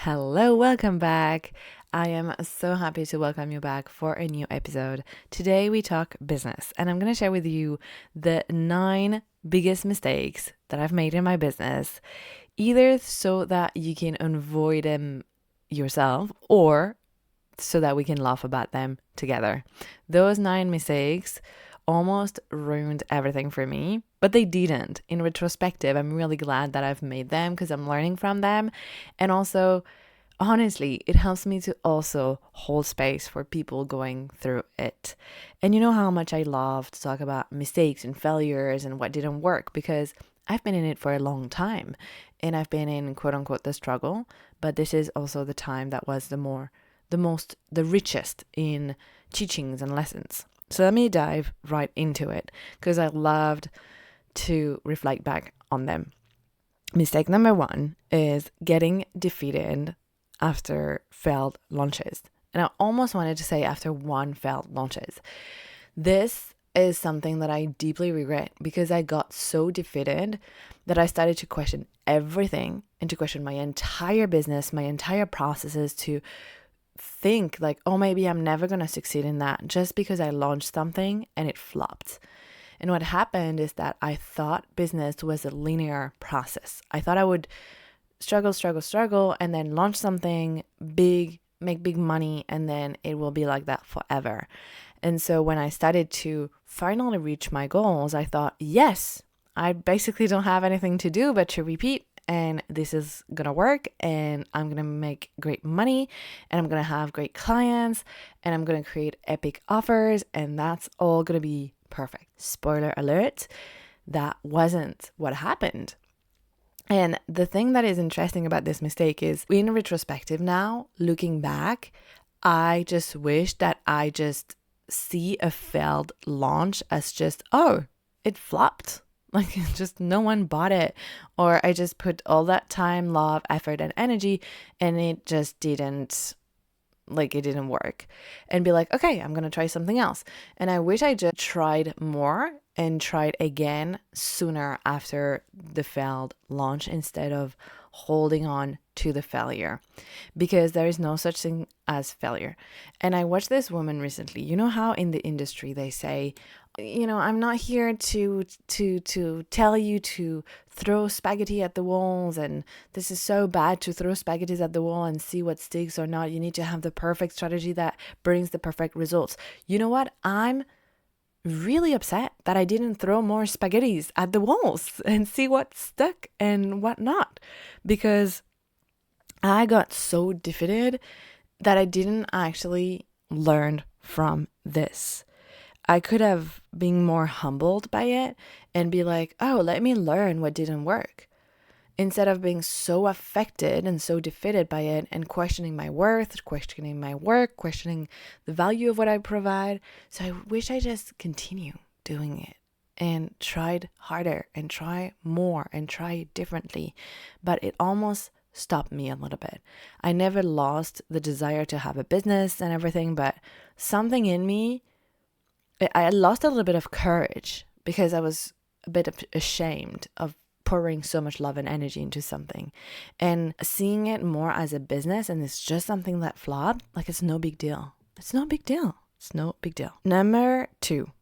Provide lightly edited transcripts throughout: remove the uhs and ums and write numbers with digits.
Hello, welcome back. I am so happy to welcome you back for a new episode. Today we talk business, and I'm going to share with you the 9 biggest mistakes that I've made in my business, either so that you can avoid them yourself or so that we can laugh about them together. Those 9 mistakes almost ruined everything for me, but they didn't. In retrospective, I'm really glad that I've made them because I'm learning from them. And also, honestly, it helps me to also hold space for people going through it. And you know how much I love to talk about mistakes and failures and what didn't work because I've been in it for a long time and I've been in quote unquote the struggle, but this is also the time that was the richest in teachings and lessons. So let me dive right into it because I loved to reflect back on them. Mistake number 1 is getting defeated after failed launches. And I almost wanted to say after 1 failed launches. This is something that I deeply regret because I got so defeated that I started to question everything and to question my entire business, my entire processes, to think like, oh, maybe I'm never going to succeed in that just because I launched something and it flopped. And what happened is that I thought business was a linear process. I thought I would struggle, and then launch something big, make big money, and then it will be like that forever. And so when I started to finally reach my goals, I thought, yes, I basically don't have anything to do but to repeat. And this is going to work and I'm going to make great money and I'm going to have great clients and I'm going to create epic offers and that's all going to be perfect. Spoiler alert, that wasn't what happened. And the thing that is interesting about this mistake is in retrospective now, looking back, I just wish that I just see a failed launch as just, oh, it flopped. Like just no one bought it, or I just put all that time, love, effort, and energy, and it just didn't work. And be like, okay, I'm gonna try something else. And I wish I just tried more and tried again sooner after the failed launch instead of holding on to the failure, because there is no such thing as failure. And I watched this woman recently. You know how in the industry they say, I'm not here to tell you to throw spaghetti at the walls and this is so bad to throw spaghettis at the wall and see what sticks or not. You need to have the perfect strategy that brings the perfect results. You know what? I'm really upset that I didn't throw more spaghettis at the walls and see what stuck and what not, because I got so defeated that I didn't actually learn from this. I could have been more humbled by it and be like, oh, let me learn what didn't work, instead of being so affected and so defeated by it and questioning my worth, questioning my work, questioning the value of what I provide. So I wish I just continue doing it and tried harder and try more and try differently. But it almost stopped me a little bit. I never lost the desire to have a business and everything, but something in me, I lost a little bit of courage because I was a bit ashamed of pouring so much love and energy into something and seeing it more as a business, and it's just something that flopped. Like, it's no big deal. It's no big deal. It's no big deal.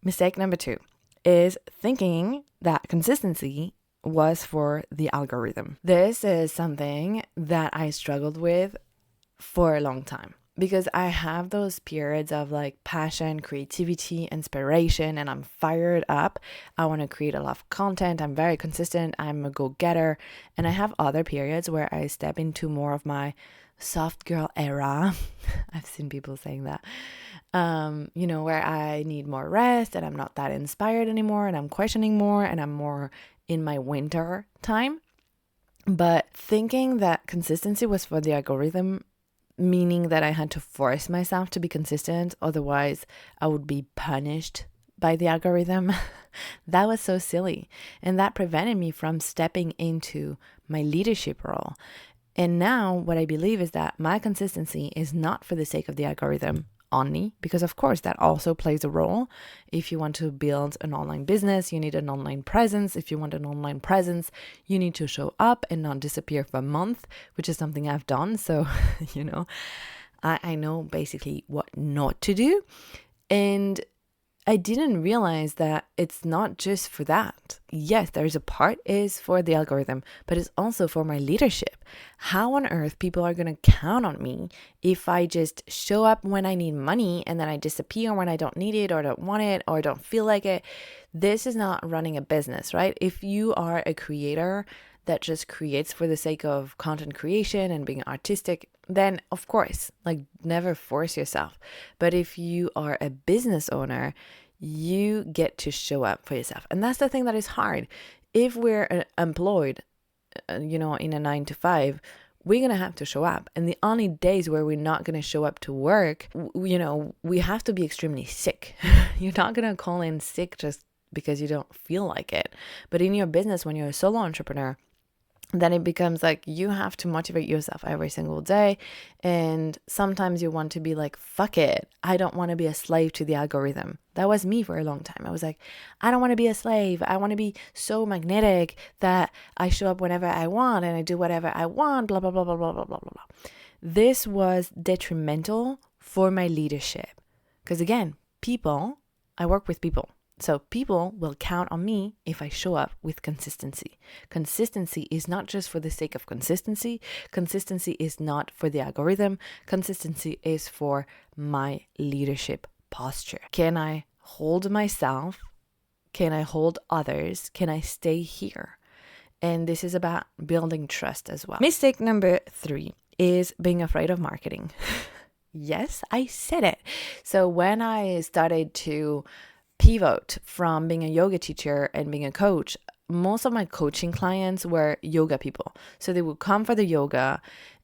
Mistake number 2 is thinking that consistency was for the algorithm. This is something that I struggled with for a long time, because I have those periods of like passion, creativity, inspiration, and I'm fired up. I want to create a lot of content. I'm very consistent. I'm a go-getter. And I have other periods where I step into more of my soft girl era. I've seen people saying that, where I need more rest and I'm not that inspired anymore and I'm questioning more and I'm more in my winter time. But thinking that consistency was for the algorithm, meaning that I had to force myself to be consistent, otherwise I would be punished by the algorithm. That was so silly. And that prevented me from stepping into my leadership role. And now what I believe is that my consistency is not for the sake of the algorithm. only, because of course that also plays a role. If you want to build an online business, you need an online presence. If you want an online presence, you need to show up and not disappear for a month, which is something I've done. So, I know basically what not to do. And I didn't realize that it's not just for that. Yes, there's a part is for the algorithm, but it's also for my leadership. How on earth people are going to count on me if I just show up when I need money and then I disappear when I don't need it or don't want it or don't feel like it? This is not running a business, right? If you are a creator that just creates for the sake of content creation and being artistic, then of course, like, never force yourself. But if you are a business owner, you get to show up for yourself. And that's the thing that is hard. If we're employed, in a 9 to 5, we're going to have to show up. And the only days where we're not going to show up to work, we have to be extremely sick. You're not going to call in sick just because you don't feel like it. But in your business, when you're a solo entrepreneur, then it becomes like you have to motivate yourself every single day. And sometimes you want to be like, fuck it, I don't want to be a slave to the algorithm. That was me for a long time. I was like, I don't want to be a slave. I want to be so magnetic that I show up whenever I want and I do whatever I want, blah, blah, blah, blah, blah, blah, blah, blah. This was detrimental for my leadership. Because again, I work with people. So people will count on me if I show up with consistency. Consistency is not just for the sake of consistency. Consistency is not for the algorithm. Consistency is for my leadership posture. Can I hold myself? Can I hold others? Can I stay here? And this is about building trust as well. Mistake number 3 is being afraid of marketing. Yes, I said it. So when I started to pivot from being a yoga teacher and being a coach, most of my coaching clients were yoga people. So they would come for the yoga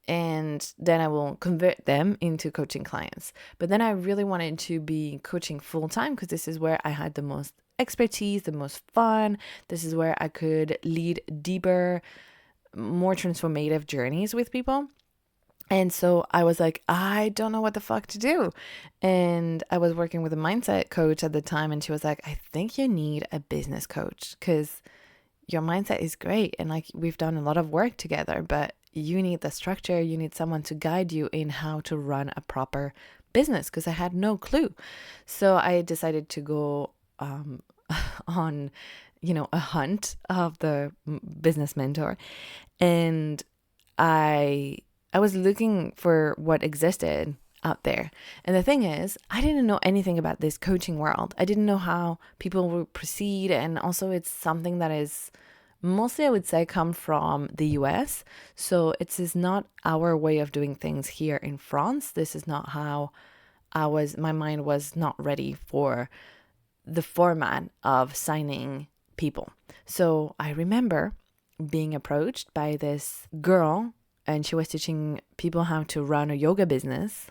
and then I will convert them into coaching clients. But then I really wanted to be coaching full time because this is where I had the most expertise, the most fun. This is where I could lead deeper, more transformative journeys with people. And so I was like, I don't know what the fuck to do. And I was working with a mindset coach at the time. And she was like, I think you need a business coach because your mindset is great. And like, we've done a lot of work together, but you need the structure. You need someone to guide you in how to run a proper business, because I had no clue. So I decided to go on, a hunt of the business mentor. And I was looking for what existed out there. And the thing is, I didn't know anything about this coaching world. I didn't know how people would proceed. And also it's something that is mostly, I would say, come from the US. So it is not our way of doing things here in France. This is not how my mind was not ready for the format of signing people. So I remember being approached by this girl, and she was teaching people how to run a yoga business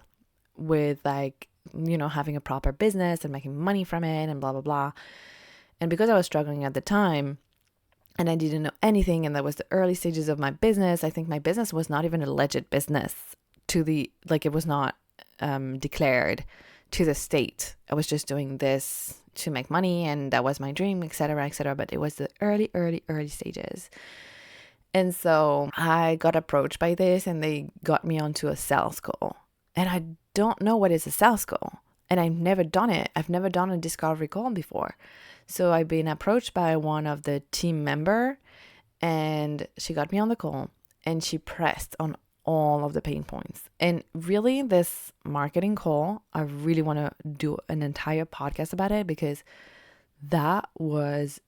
with having a proper business and making money from it and blah, blah, blah. And because I was struggling at the time and I didn't know anything, and that was the early stages of my business, I think my business was not even a legit business it was not declared to the state. I was just doing this to make money and that was my dream, etc., etc. But it was the early stages. And so I got approached by this and they got me onto a sales call. And I don't know what is a sales call. And I've never done it. I've never done a discovery call before. So I've been approached by one of the team member and she got me on the call and she pressed on all of the pain points. And really, this marketing call, I really want to do an entire podcast about it because that was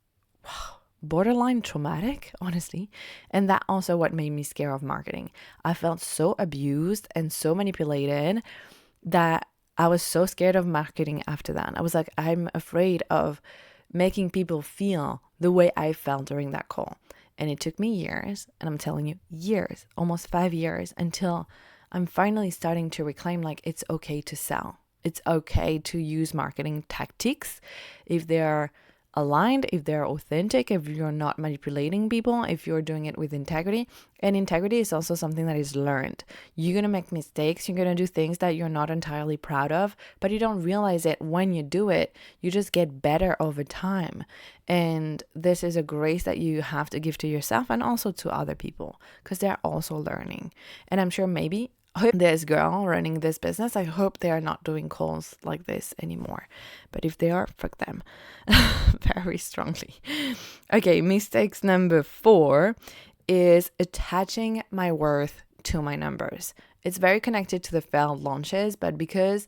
borderline traumatic, honestly. And that also what made me scared of marketing. I felt so abused and so manipulated that I was so scared of marketing after that. I was like, I'm afraid of making people feel the way I felt during that call. And it took me years, and I'm telling you, years, almost 5 years, until I'm finally starting to reclaim, like, it's okay to sell. It's okay to use marketing tactics if they are aligned, if they're authentic, if you're not manipulating people, if you're doing it with integrity. And integrity is also something that is learned. You're going to make mistakes. You're going to do things that you're not entirely proud of, but you don't realize it when you do it. You just get better over time. And this is a grace that you have to give to yourself and also to other people, because they're also learning. And I'm sure maybe this girl running this business, I hope they are not doing calls like this anymore. But if they are, fuck them. Very strongly. Okay, mistakes number 4 is attaching my worth to my numbers. It's very connected to the failed launches, but because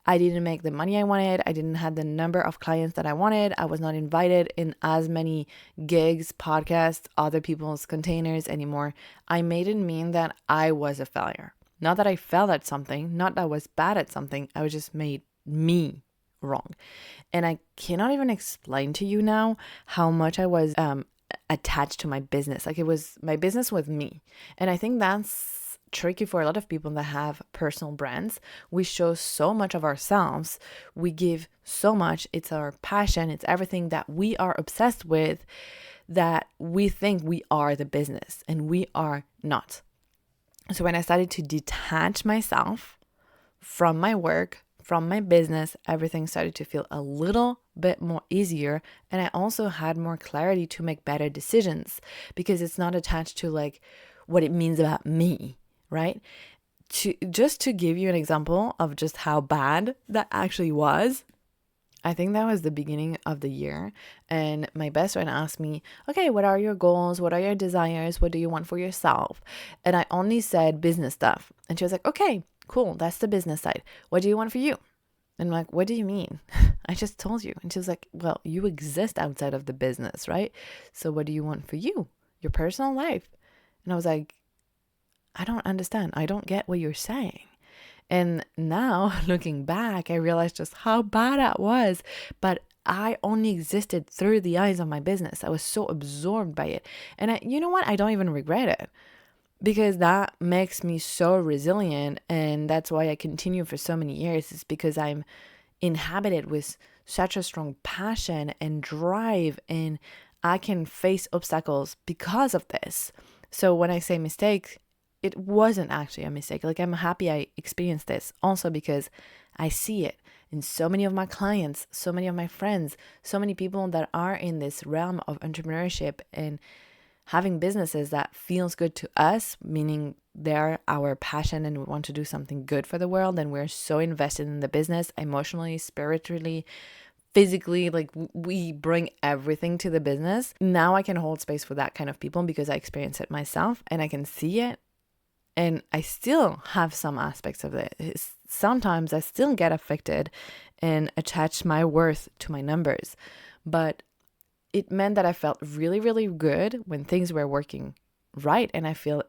I didn't make the money I wanted, I didn't have the number of clients that I wanted, I was not invited in as many gigs, podcasts, other people's containers anymore, I made it mean that I was a failure. Not that I failed at something, not that I was bad at something, I was just made me wrong. And I cannot even explain to you now how much I was attached to my business. Like, it was my business with me. And I think that's tricky for a lot of people that have personal brands. We show so much of ourselves. We give so much. It's our passion. It's everything that we are obsessed with, that we think we are the business, and we are not. So when I started to detach myself from my work, from my business, everything started to feel a little bit more easier. And I also had more clarity to make better decisions, because it's not attached to like what it means about me, right? Just to give you an example of just how bad that actually was, I think that was the beginning of the year, and my best friend asked me, okay, what are your goals? What are your desires? What do you want for yourself? And I only said business stuff. And she was like, okay, cool. That's the business side. What do you want for you? And I'm like, what do you mean? I just told you. And she was like, well, you exist outside of the business, right? So what do you want for you? Your personal life? And I was like, I don't understand. I don't get what you're saying. And now looking back, I realized just how bad that was. But I only existed through the eyes of my business. I was so absorbed by it. And you know what? I don't even regret it, because that makes me so resilient. And that's why I continue for so many years, is because I'm inhabited with such a strong passion and drive, and I can face obstacles because of this. So when I say mistake, it wasn't actually a mistake. Like, I'm happy I experienced this also, because I see it in so many of my clients, so many of my friends, so many people that are in this realm of entrepreneurship and having businesses that feels good to us, meaning they're our passion and we want to do something good for the world, and we're so invested in the business emotionally, spiritually, physically, like we bring everything to the business. Now I can hold space for that kind of people because I experience it myself and I can see it. And I still have some aspects of it. Sometimes I still get affected and attach my worth to my numbers. But it meant that I felt really, really good when things were working right. And I feel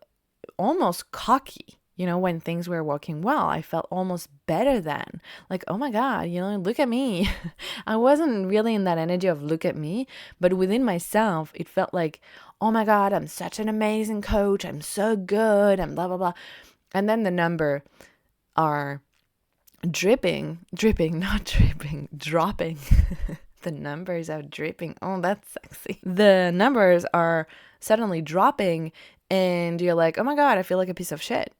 almost cocky, when things were working well. I felt almost better than, like, oh my God, look at me. I wasn't really in that energy of look at me, but within myself, it felt like, oh my God, I'm such an amazing coach. I'm so good. I'm blah, blah, blah. And then the number are dropping. The numbers are dripping. Oh, that's sexy. The numbers are suddenly dropping and you're like, oh my God, I feel like a piece of shit.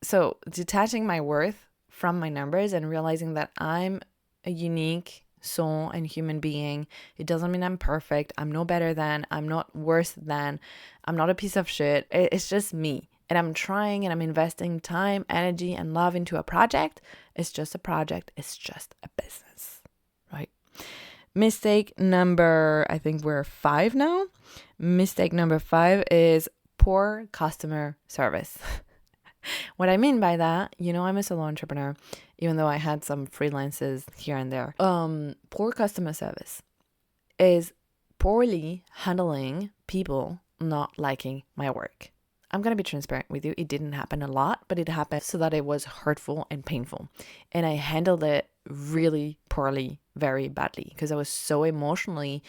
So detaching my worth from my numbers and realizing that I'm a unique soul and human being. It doesn't mean I'm perfect. I'm no better than, I'm not worse than, I'm not a piece of shit. It's just me. And I'm trying and I'm investing time, energy, and love into a project. It's just a project. It's just a business, right? Mistake number, I think we're 5 now. Mistake number 5 is poor customer service. What I mean by that, I'm a solo entrepreneur, even though I had some freelances here and there. Poor customer service is poorly handling people not liking my work. I'm going to be transparent with you. It didn't happen a lot, but it happened so that it was hurtful and painful. And I handled it really poorly, very badly, because I was so emotionally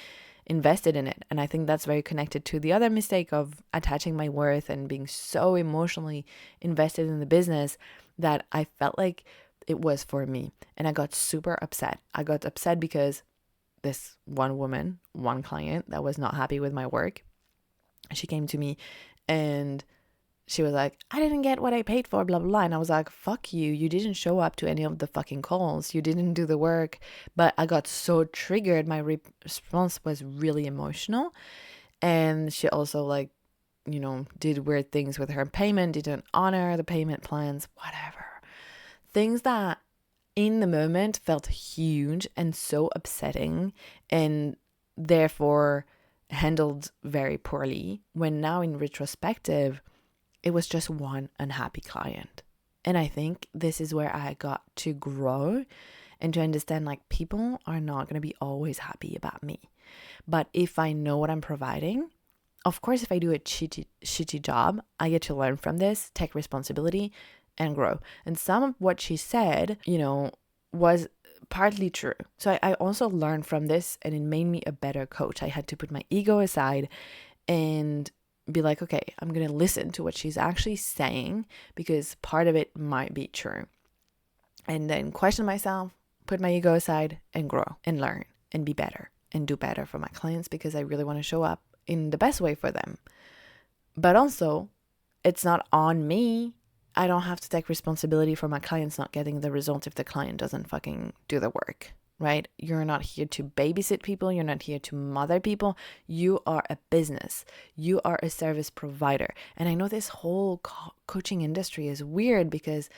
invested in it. And I think that's very connected to the other mistake of attaching my worth and being so emotionally invested in the business that I felt like it was for me. And I got super upset. I got upset because this one woman, one client that was not happy with my work. She came to me and she was like, I didn't get what I paid for, blah, blah, blah. And I was like, fuck you. You didn't show up to any of the fucking calls. You didn't do the work. But I got so triggered. My response was really emotional. And she also like, did weird things with her payment, didn't honor the payment plans, whatever. Things that in the moment felt huge and so upsetting and therefore handled very poorly, when now in retrospective, it was just one unhappy client. And I think this is where I got to grow and to understand like people are not going to be always happy about me. But if I know what I'm providing, of course, if I do a shitty job, I get to learn from this, take responsibility and grow. And some of what she said, was partly true. So I also learned from this and it made me a better coach. I had to put my ego aside and be like, okay, I'm going to listen to what she's actually saying because part of it might be true. And then question myself, put my ego aside and grow and learn and be better and do better for my clients because I really want to show up in the best way for them. But also, it's not on me. I don't have to take responsibility for my clients not getting the result if the client doesn't fucking do the work. Right? You're not here to babysit people. You're not here to mother people. You are a business. You are a service provider. And I know this whole coaching industry is weird because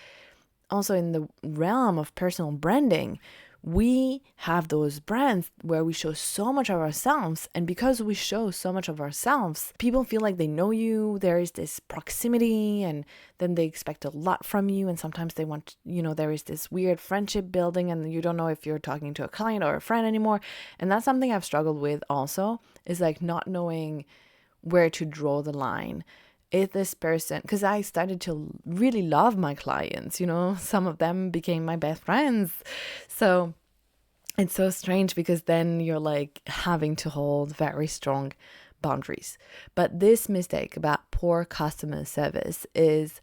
also in the realm of personal branding, we have those brands where we show so much of ourselves. And because we show so much of ourselves, people feel like they know you. There is this proximity and then they expect a lot from you. And sometimes they want, there is this weird friendship building and you don't know if you're talking to a client or a friend anymore. And that's something I've struggled with also, is like not knowing where to draw the line. If this person, because I started to really love my clients, some of them became my best friends. So it's so strange because then you're like having to hold very strong boundaries. But this mistake about poor customer service is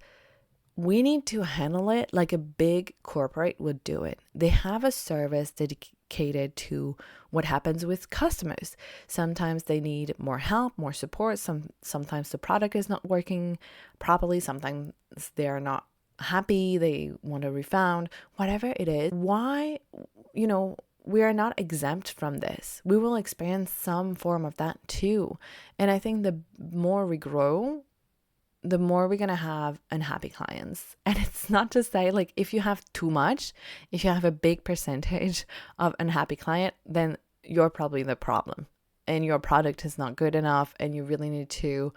we need to handle it like a big corporate would do it. They have a service dedicated to what happens with customers. Sometimes they need more help, more support. Sometimes the product is not working properly. Sometimes they are not happy. They want a refund, whatever it is. Why, we are not exempt from this. We will experience some form of that too. And I think the more we grow, the more we're going to have unhappy clients. And it's not to say like if you have too much, if you have a big percentage of unhappy client, then you're probably the problem and your product is not good enough and you really need to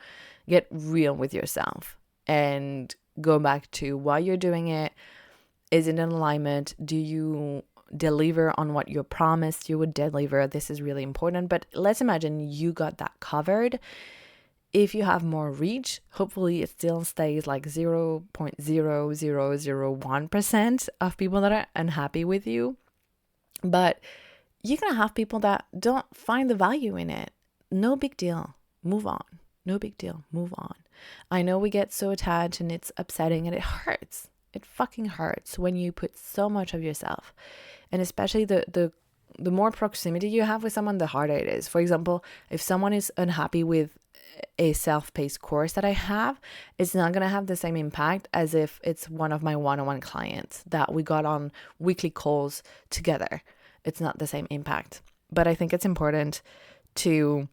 get real with yourself and go back to why you're doing it. Is it in alignment? Do you deliver on what you promised you would deliver? This is really important. But let's imagine you got that covered. If you have more reach, hopefully it still stays like 0.0001% of people that are unhappy with you. But you're going to have people that don't find the value in it. No big deal. Move on. No big deal. Move on. I know we get so attached and it's upsetting and it hurts. It fucking hurts when you put so much of yourself. And especially the more proximity you have with someone, the harder it is. For example, if someone is unhappy with a self-paced course that I have, it's not going to have the same impact as if it's one of my one-on-one clients that we got on weekly calls together. It's not the same impact. But I think it's important to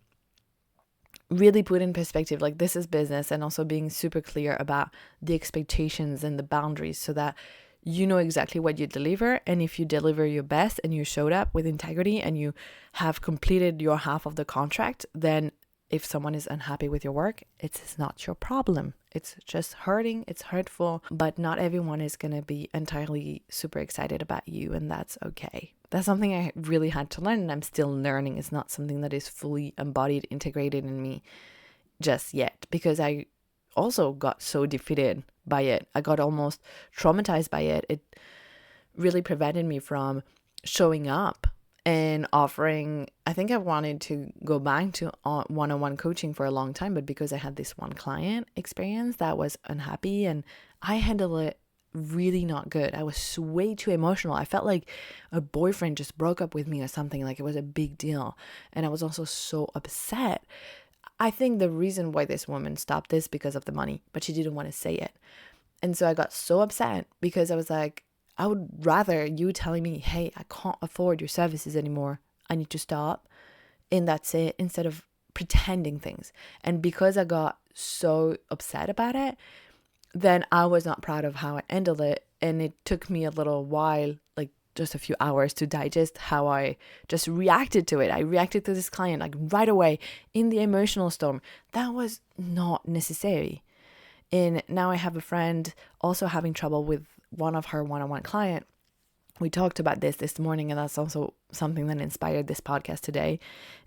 really put in perspective, like this is business, and also being super clear about the expectations and the boundaries so that you know exactly what you deliver. And if you deliver your best and you showed up with integrity and you have completed your half of the contract, then if someone is unhappy with your work, it's not your problem. It's just hurting, it's hurtful, but not everyone is going to be entirely super excited about you, and that's okay. That's something I really had to learn, and I'm still learning. It's not something that is fully embodied, integrated in me just yet, because I also got so defeated by it. I got almost traumatized by it. It really prevented me from showing up and offering. I think I wanted to go back to one-on-one coaching for a long time, but because I had this one client experience that was unhappy and I handled it really not good. I was way too emotional. I felt like a boyfriend just broke up with me or something, like it was a big deal. And I was also so upset. I think the reason why this woman stopped this because of the money, but she didn't want to say it. And so I got so upset because I was like, I would rather you telling me, hey, I can't afford your services anymore. I need to stop. And that's it, instead of pretending things. And because I got so upset about it, then I was not proud of how I handled it. And it took me a little while, like just a few hours, to digest how I just reacted to it. I reacted to this client like right away in the emotional storm. That was not necessary. And now I have a friend also having trouble with one of her one-on-one client. We talked about this morning, and that's also something that inspired this podcast today.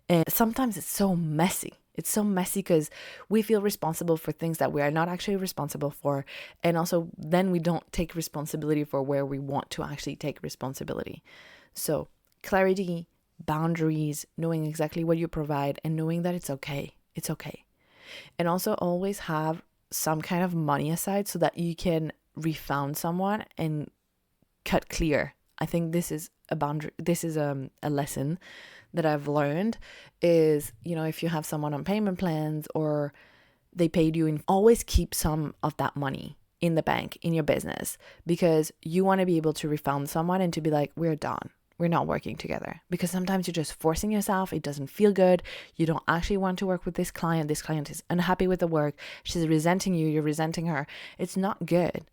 And sometimes it's so messy. It's so messy because we feel responsible for things that we are not actually responsible for. And also then we don't take responsibility for where we want to actually take responsibility. So clarity, boundaries, knowing exactly what you provide, and knowing that it's okay. It's okay. And also always have some kind of money aside so that you can refund someone and cut clear. I think this is a boundary. This is a lesson that I've learned is, if you have someone on payment plans or they paid you, and always keep some of that money in the bank, in your business, because you want to be able to refund someone and to be like, we're done. We're not working together. Because sometimes you're just forcing yourself. It doesn't feel good. You don't actually want to work with this client. This client is unhappy with the work. She's resenting you. You're resenting her. It's not good.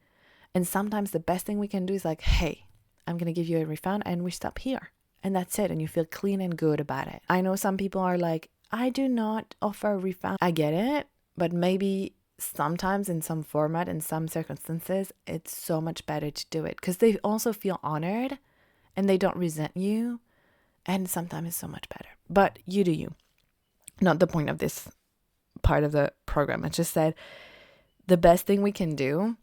And sometimes the best thing we can do is like, hey, I'm going to give you a refund and we stop here. And that's it. And you feel clean and good about it. I know some people are like, I do not offer a refund. I get it. But maybe sometimes in some format, in some circumstances, it's so much better to do it. Because they also feel honored and they don't resent you. And sometimes it's so much better. But you do you. Not the point of this part of the program. I just said the best thing we can do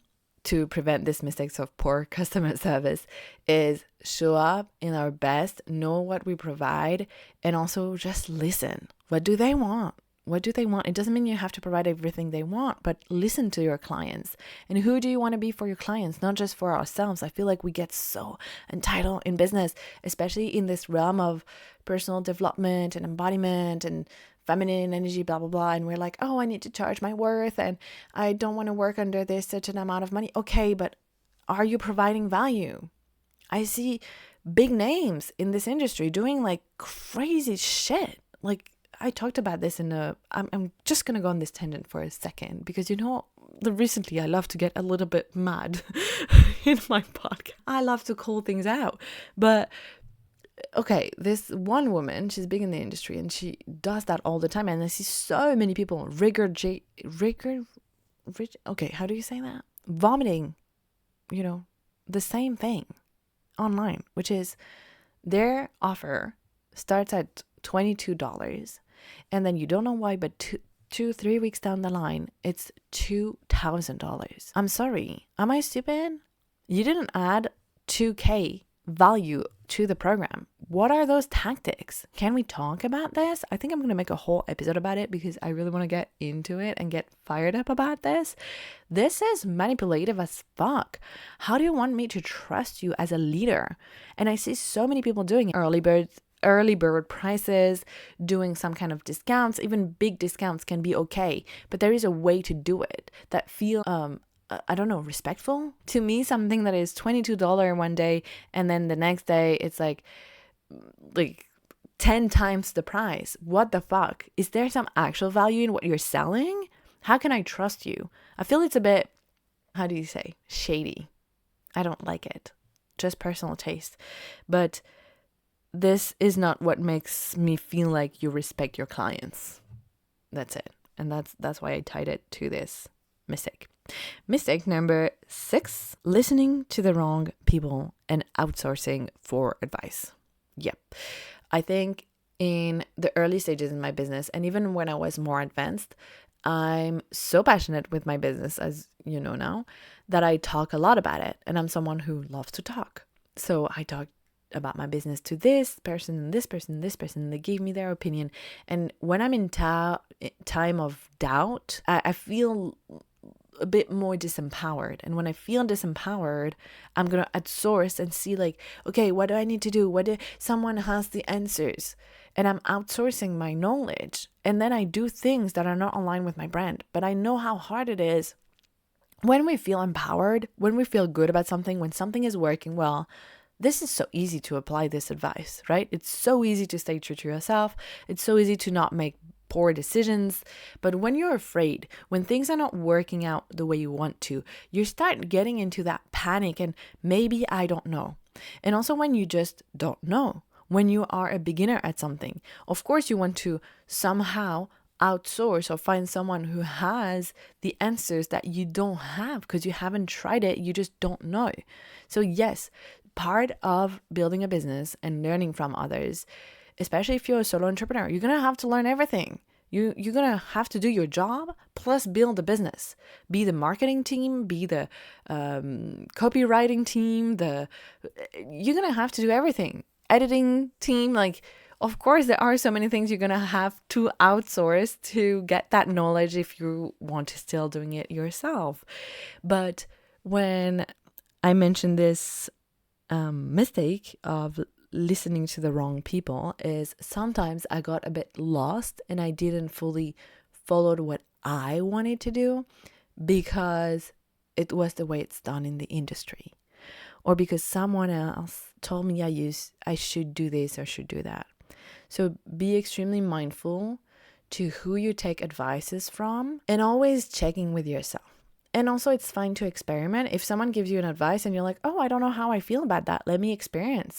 to prevent these mistakes of poor customer service is show up in our best, know what we provide, and also just listen. What do they want? What do they want? It doesn't mean you have to provide everything they want, but listen to your clients. And who do you want to be for your clients? Not just for ourselves. I feel like we get so entitled in business, especially in this realm of personal development and embodiment and feminine energy, blah, blah, blah. And we're like, oh, I need to charge my worth and I don't want to work under this certain amount of money. Okay, but are you providing value? I see big names in this industry doing like crazy shit. Like I talked about this I'm just going to go on this tangent for a second because recently I love to get a little bit mad in my podcast. I love to call things out, but okay, this one woman, she's big in the industry and she does that all the time. And I see so many people okay, how do you say that? Vomiting, the same thing online, which is their offer starts at $22 and then you don't know why, but 3 weeks down the line, it's $2,000. I'm sorry. Am I stupid? You didn't add $2,000 value to the program. What are those tactics? Can we talk about this? I think I'm going to make a whole episode about it because I really want to get into it and get fired up about this. This is manipulative as fuck. How do you want me to trust you as a leader? And I see so many people doing early bird prices, doing some kind of discounts. Even big discounts can be okay, but there is a way to do it that feel I don't know, respectful. To me, something that is $22 one day and then the next day it's like 10 times the price. What the fuck? Is there some actual value in what you're selling? How can I trust you? I feel it's a bit, how do you say, shady. I don't like it. Just personal taste. But this is not what makes me feel like you respect your clients. That's it. And that's why I tied it to this mistake. Mistake number 6, listening to the wrong people and outsourcing for advice. Yep. I think in the early stages in my business, and even when I was more advanced, I'm so passionate with my business, as you know now, that I talk a lot about it. And I'm someone who loves to talk. So I talk about my business to this person, this person, this person. They gave me their opinion. And when I'm in time of doubt, I feel a bit more disempowered. And when I feel disempowered, I'm going to outsource and see like, okay, what do I need to do? Someone has the answers, and I'm outsourcing my knowledge. And then I do things that are not aligned with my brand. But I know how hard it is when we feel empowered, when we feel good about something, when something is working well. This is so easy to apply this advice, right? It's so easy to stay true to yourself. It's so easy to not make poor decisions. But when you're afraid, when things are not working out the way you want to, you start getting into that panic and maybe I don't know. And also when you just don't know, when you are a beginner at something, of course you want to somehow outsource or find someone who has the answers that you don't have because you haven't tried it, you just don't know. So yes, part of building a business and learning from others, especially if you're a solo entrepreneur, you're going to have to learn everything. You're going to have to do your job plus build a business. Be the marketing team, be the copywriting team, you're going to have to do everything. Editing team, like, of course, there are so many things you're going to have to outsource to get that knowledge if you want to still doing it yourself. But when I mentioned this mistake of listening to the wrong people, is sometimes I got a bit lost and I didn't fully follow what I wanted to do because it was the way it's done in the industry, or because someone else told me I should do this or should do that. So be extremely mindful to who you take advices from and always checking with yourself. And also it's fine to experiment. If someone gives you an advice and you're like, oh, I don't know how I feel about that. Let me experiment.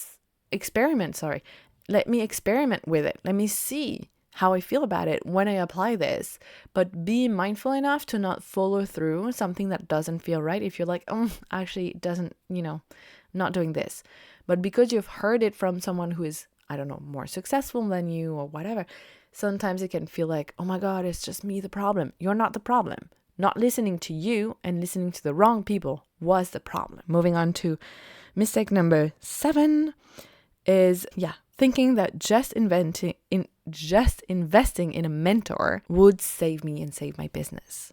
Let me experiment with it. Let me see how I feel about it when I apply this. But be mindful enough to not follow through something that doesn't feel right. If you're like, actually it doesn't, not doing this. But because you've heard it from someone who is, I don't know, more successful than you or whatever, sometimes it can feel like, oh my God, it's just me the problem. You're not the problem. Not listening to you and listening to the wrong people was the problem. Moving on to mistake number 7 is, thinking that just investing in a mentor would save me and save my business.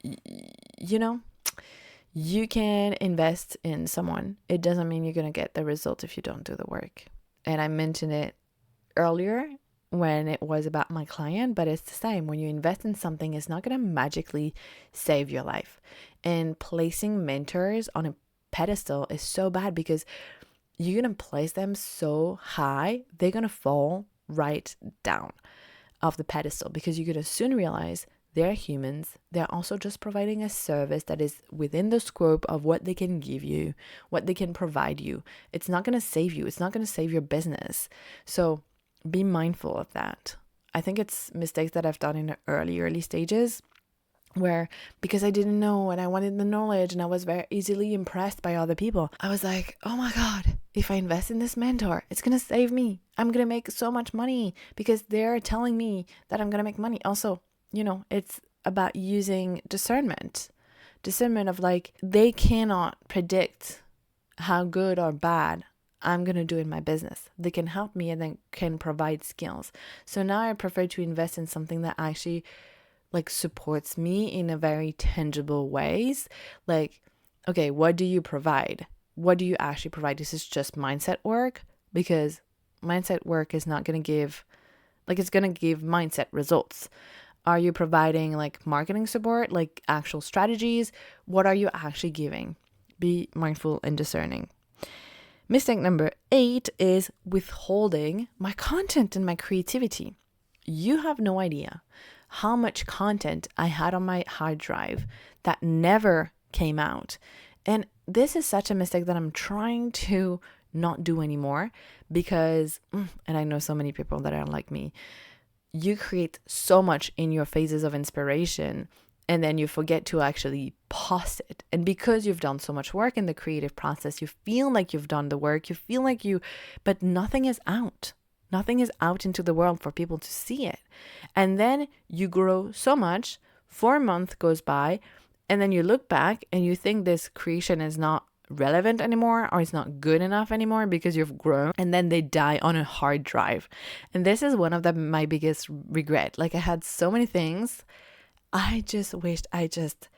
You can invest in someone. It doesn't mean you're going to get the result if you don't do the work. And I mentioned it earlier when it was about my client, but it's the same. When you invest in something, it's not going to magically save your life. And placing mentors on a pedestal is so bad because you're going to place them so high, they're going to fall right down off the pedestal because you're going to soon realize they're humans. They're also just providing a service that is within the scope of what they can give you, what they can provide you. It's not going to save you. It's not going to save your business. So be mindful of that. I think it's mistakes that I've done in the early stages where, because I didn't know and I wanted the knowledge and I was very easily impressed by other people, I was like, oh my God, if I invest in this mentor, it's going to save me. I'm going to make so much money because they're telling me that I'm going to make money. Also, it's about using discernment of like, they cannot predict how good or bad I'm going to do in my business. They can help me and then can provide skills. So now I prefer to invest in something that actually like supports me in a very tangible ways. Like, okay, what do you provide? What do you actually provide? This is just mindset work, because mindset work is not going to give, like, it's going to give mindset results. Are you providing like marketing support, like actual strategies? What are you actually giving? Be mindful and discerning. Mistake number 8 is withholding my content and my creativity. You have no idea how much content I had on my hard drive that never came out. And this is such a mistake that I'm trying to not do anymore because, and I know so many people that are like me, you create so much in your phases of inspiration and then you forget to actually post it. And because you've done so much work in the creative process, you feel like you've done the work, but nothing is out. Nothing is out into the world for people to see it. And then you grow so much, 4 months goes by, and then you look back and you think this creation is not relevant anymore or it's not good enough anymore because you've grown, and then they die on a hard drive. And this is one of my biggest regret. Like, I had so many things. I just wished I just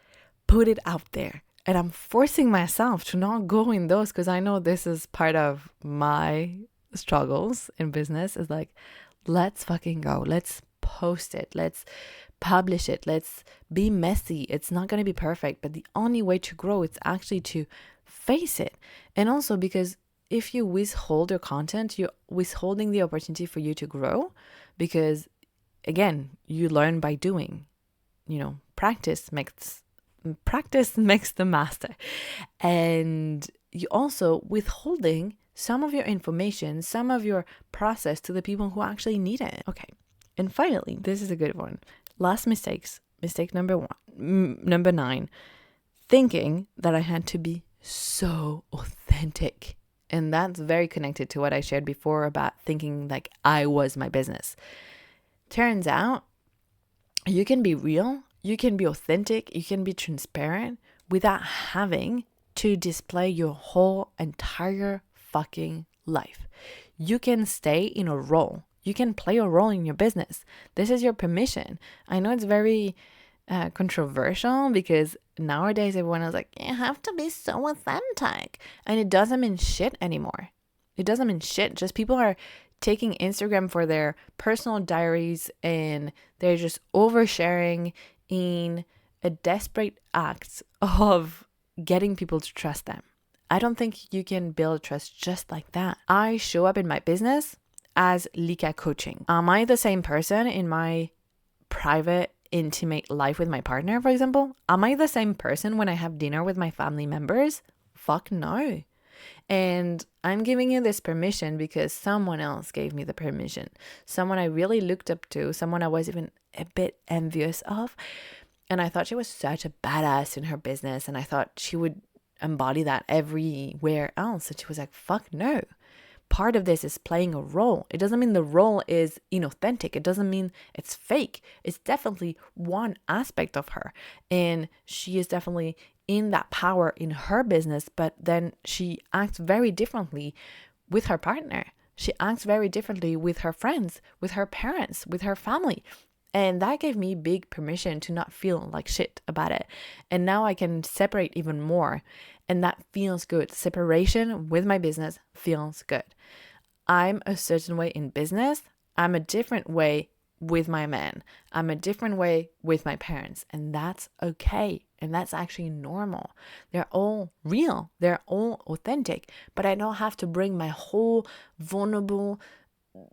put it out there. And I'm forcing myself to not go in those, because I know this is part of my struggles in business, is like, let's fucking go. Let's post it. Let's publish it. Let's be messy. It's not going to be perfect, but the only way to grow is actually to face it. And also because if you withhold your content, you're withholding the opportunity for you to grow, because again, you learn by doing. Practice makes the master. And you also withholding some of your information, some of your process to the people who actually need it. Okay. And finally, this is a good one. Last mistake number 9, thinking that I had to be so authentic. And that's very connected to what I shared before about thinking like I was my business. Turns out you can be real, you can be authentic, you can be transparent without having to display your whole entire fucking life. You can stay in a role. You can play a role in your business. This is your permission. I know it's very controversial, because nowadays everyone is like, you have to be so authentic. And it doesn't mean shit anymore. It doesn't mean shit. Just people are taking Instagram for their personal diaries, and they're just oversharing in a desperate act of getting people to trust them. I don't think you can build trust just like that. I show up in my business as Lika coaching. Am I the same person in my private, intimate life with my partner, for example? Am I the same person when I have dinner with my family members? Fuck no. And I'm giving you this permission because someone else gave me the permission. Someone I really looked up to, someone I was even a bit envious of. And I thought she was such a badass in her business, and I thought she would embody that everywhere else. And she was like, fuck no. Part of this is playing a role. It doesn't mean the role is inauthentic. It doesn't mean it's fake. It's definitely one aspect of her. And she is definitely in that power in her business, but then she acts very differently with her partner. She acts very differently with her friends, with her parents, with her family. And that gave me big permission to not feel like shit about it. And now I can separate even more. And that feels good. Separation with my business feels good. I'm a certain way in business. I'm a different way with my man. I'm a different way with my parents. And that's okay. And that's actually normal. They're all real. They're all authentic. But I don't have to bring my whole vulnerable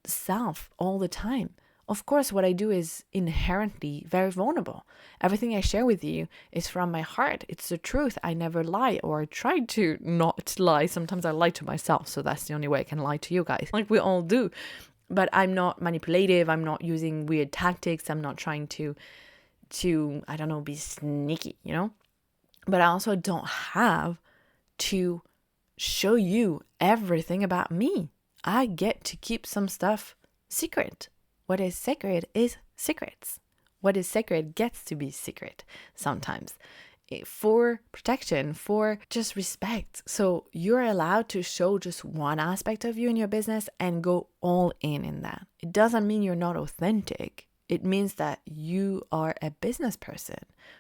self all the time. Of course, what I do is inherently very vulnerable. Everything I share with you is from my heart. It's the truth. I never lie, or I try to not lie. Sometimes I lie to myself. So that's the only way I can lie to you guys. Like we all do. But I'm not manipulative. I'm not using weird tactics. I'm not trying to I don't know, be sneaky, But I also don't have to show you everything about me. I get to keep some stuff secret. What is sacred is secrets. What is sacred gets to be secret sometimes, for protection, for just respect. So you're allowed to show just one aspect of you in your business and go all in that. It doesn't mean you're not authentic. It means that you are a business person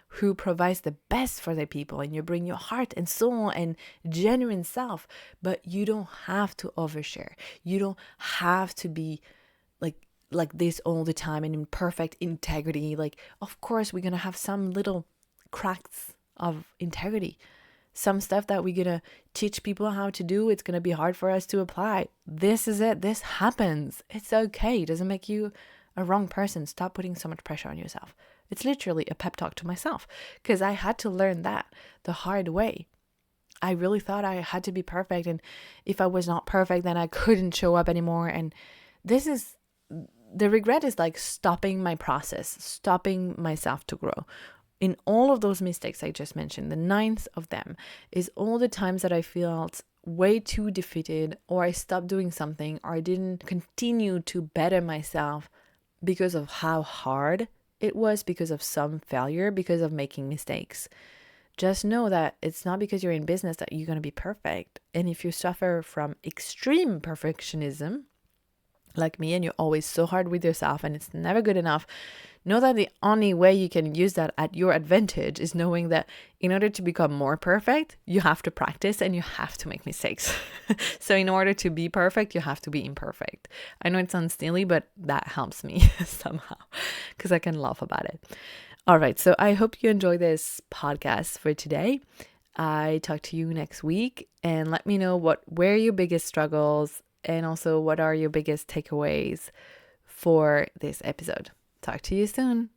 who provides the best for the people, and you bring your heart and soul and genuine self, but you don't have to overshare. You don't have to be like this all the time and in perfect integrity. Like, of course, we're going to have some little cracks of integrity. Some stuff that we're going to teach people how to do, it's going to be hard for us to apply. This is it. This happens. It's okay. It doesn't make you a wrong person. Stop putting so much pressure on yourself. It's literally a pep talk to myself, because I had to learn that the hard way. I really thought I had to be perfect. And if I was not perfect, then I couldn't show up anymore. And the regret is like stopping my process, stopping myself to grow. In all of those mistakes I just mentioned, the 9th of them is all the times that I felt way too defeated, or I stopped doing something, or I didn't continue to better myself because of how hard it was, because of some failure, because of making mistakes. Just know that it's not because you're in business that you're going to be perfect. And if you suffer from extreme perfectionism, like me, and you're always so hard with yourself and it's never good enough, know that the only way you can use that at your advantage is knowing that in order to become more perfect, you have to practice and you have to make mistakes. So in order to be perfect, you have to be imperfect. I know it sounds silly, but that helps me somehow because I can laugh about it. All right, so I hope you enjoy this podcast for today. I talk to you next week, and let me know where your biggest struggles and also what are your biggest takeaways for this episode. Talk to you soon.